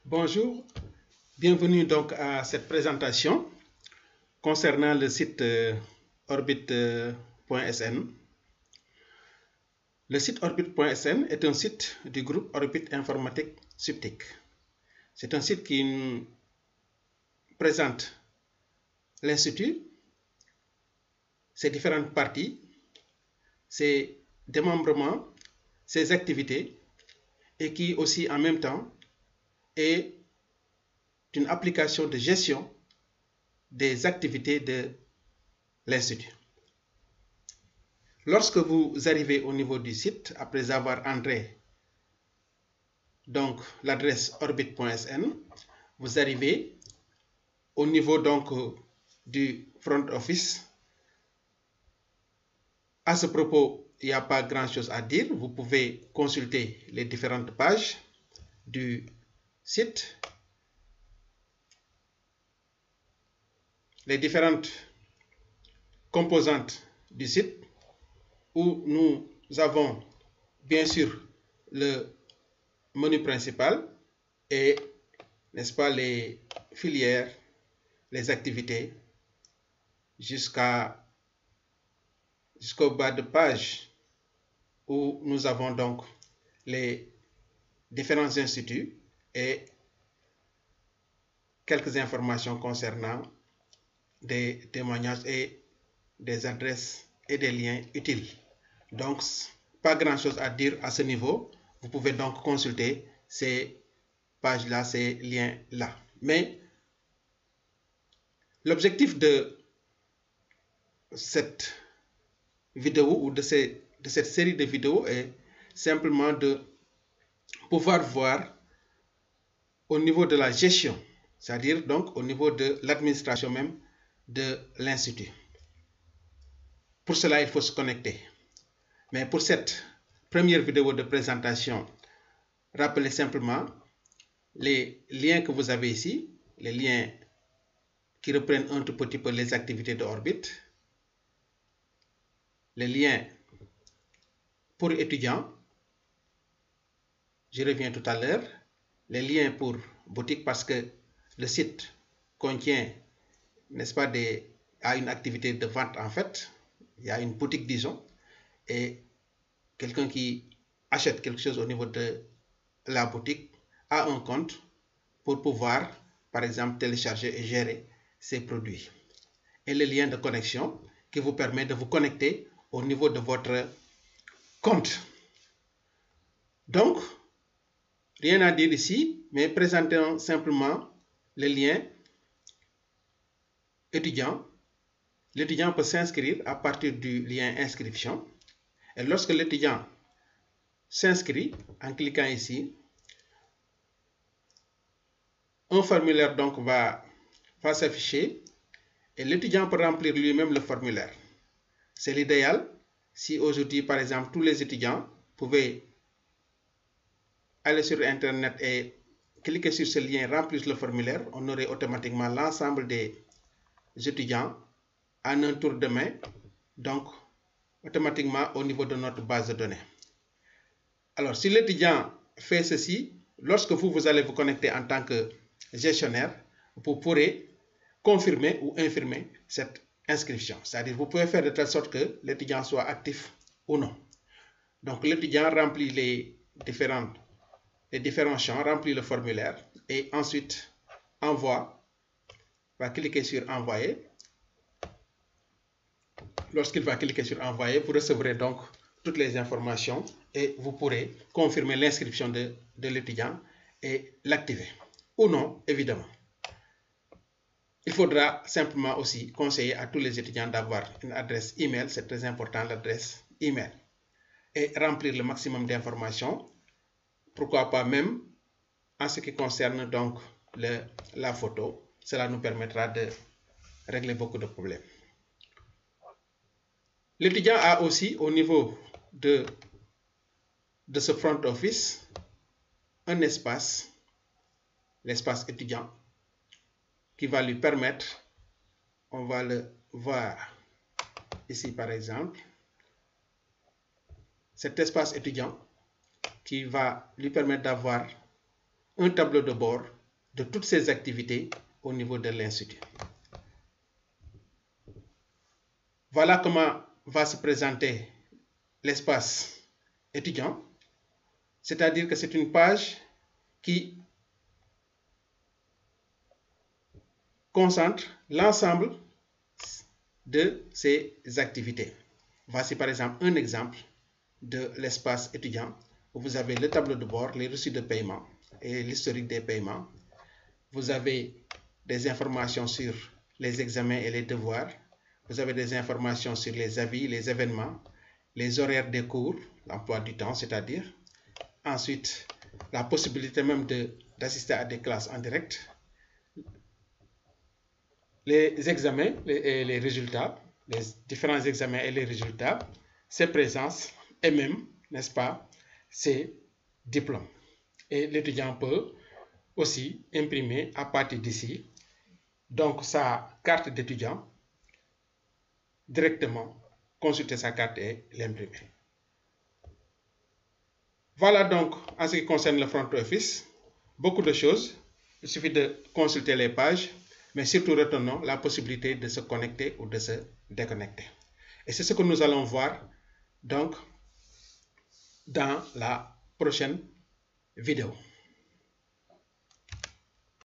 Bonjour, bienvenue donc à cette présentation concernant le site orbit.sn. Le site orbit.sn est un site du groupe Orbit Informatique Suptic. C'est un site qui nous présente l'Institut, ses différentes parties, ses démembrements, ses activités et qui aussi en même temps est une application de gestion des activités de l'Institut. Lorsque vous arrivez au niveau du site, après avoir entré donc l'adresse orbit.sn, vous arrivez au niveau donc du front office. À ce propos, il n'y a pas grand-chose à dire. Vous pouvez consulter les différentes pages du site, les différentes composantes du site, où nous avons bien sûr le menu principal et, n'est-ce pas, les filières, les activités, jusqu'au bas de page où nous avons donc les différents instituts et quelques informations concernant des témoignages et des adresses et des liens utiles. Donc, pas grand-chose à dire à ce niveau. Vous pouvez donc consulter ces pages-là, ces liens-là. Mais l'objectif de cette vidéo ou de cette série de vidéos est simplement de pouvoir voir au niveau de la gestion, c'est-à-dire donc au niveau de l'administration même de l'Institut. Pour cela, il faut se connecter. Mais pour cette première vidéo de présentation, rappelez simplement les liens que vous avez ici, les liens qui reprennent un tout petit peu les activités de Orbit, les liens pour étudiants, je reviens tout à l'heure, les liens pour boutique parce que le site contient, n'est-ce pas, a une activité de vente en fait, il y a une boutique disons, et quelqu'un qui achète quelque chose au niveau de la boutique a un compte pour pouvoir, par exemple, télécharger et gérer ses produits. Et le lien de connexion qui vous permet de vous connecter au niveau de votre compte. Donc, rien à dire ici, mais présentons simplement le lien étudiant. L'étudiant peut s'inscrire à partir du lien inscription. Et lorsque l'étudiant s'inscrit, en cliquant ici, un formulaire donc va s'afficher et l'étudiant peut remplir lui-même le formulaire. C'est l'idéal si aujourd'hui, par exemple, tous les étudiants pouvaient aller sur Internet et cliquer sur ce lien, remplir le formulaire, on aurait automatiquement l'ensemble des étudiants en un tour de main, donc automatiquement au niveau de notre base de données. Alors, si l'étudiant fait ceci, lorsque vous allez vous connecter en tant que gestionnaire, vous pourrez confirmer ou infirmer cette inscription. C'est-à-dire vous pouvez faire de telle sorte que l'étudiant soit actif ou non. Donc l'étudiant remplit les différents champs, remplit le formulaire et ensuite va cliquer sur envoyer. Lorsqu'il va cliquer sur envoyer, vous recevrez donc toutes les informations et vous pourrez confirmer l'inscription de l'étudiant et l'activer. Ou non, évidemment. Il faudra simplement aussi conseiller à tous les étudiants d'avoir une adresse email, c'est très important l'adresse email, et remplir le maximum d'informations, pourquoi pas même en ce qui concerne donc la photo, cela nous permettra de régler beaucoup de problèmes. L'étudiant a aussi au niveau de ce front office un espace, l'espace étudiant, qui va lui permettre, on va le voir ici par exemple, cet espace étudiant qui va lui permettre d'avoir un tableau de bord de toutes ces activités au niveau de l'Institut. Voilà comment va se présenter l'espace étudiant, c'est-à-dire que c'est une page qui concentre l'ensemble de ces activités. Voici par exemple un exemple de l'espace étudiant où vous avez le tableau de bord, les reçus de paiement et l'historique des paiements. Vous avez des informations sur les examens et les devoirs. Vous avez des informations sur les avis, les événements, les horaires des cours, l'emploi du temps, c'est-à-dire. Ensuite, la possibilité même d'assister à des classes en direct. Les examens et les résultats, les différents examens et les résultats, ses présences et même, n'est-ce pas, ses diplômes. Et l'étudiant peut aussi imprimer à partir d'ici, donc sa carte d'étudiant, directement consulter sa carte et l'imprimer. Voilà donc en ce qui concerne le front office, beaucoup de choses. Il suffit de consulter les pages, mais surtout retenons la possibilité de se connecter ou de se déconnecter. Et c'est ce que nous allons voir donc dans la prochaine vidéo.